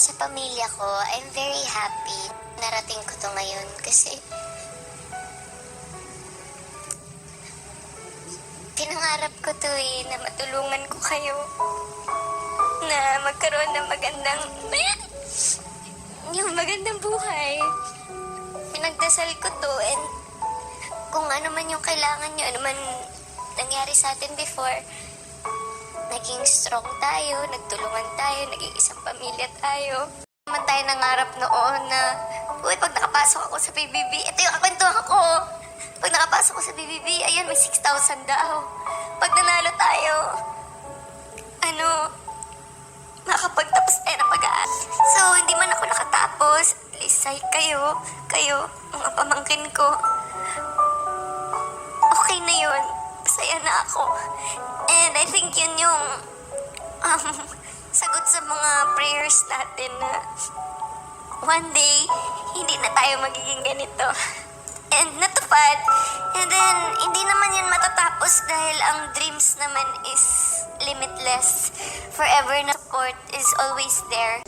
Sa pamilya ko, I'm very happy. Narating ko to ngayon kasi pinangarap ko to na matulungan ko kayo na magkaroon ng magandang buhay. Pinagdasal ko to and kung ano man yung kailangan nyo, ano man nangyari sa atin before, naging strong tayo, nagtulungan tayo, naging isang pamilya tayo. Naman tayo nangarap noon na, uy, pag nakapasok ako sa PBB, ito yung kakwentuhan ko. Pag nakapasok ako sa PBB, ayun, may 6,000 daw. Pag nanalo tayo, makakapagtapos tayo ng pag-aaral. So, hindi man ako nakatapos, at least kayo, mga pamangkin ko, okay na yun. Masaya na ako. And I think yun yung sagot sa mga prayers natin na one day, hindi na tayo magiging ganito. And natupad. And then, hindi naman yun matatapos dahil ang dreams naman is limitless. Forever na support is always there.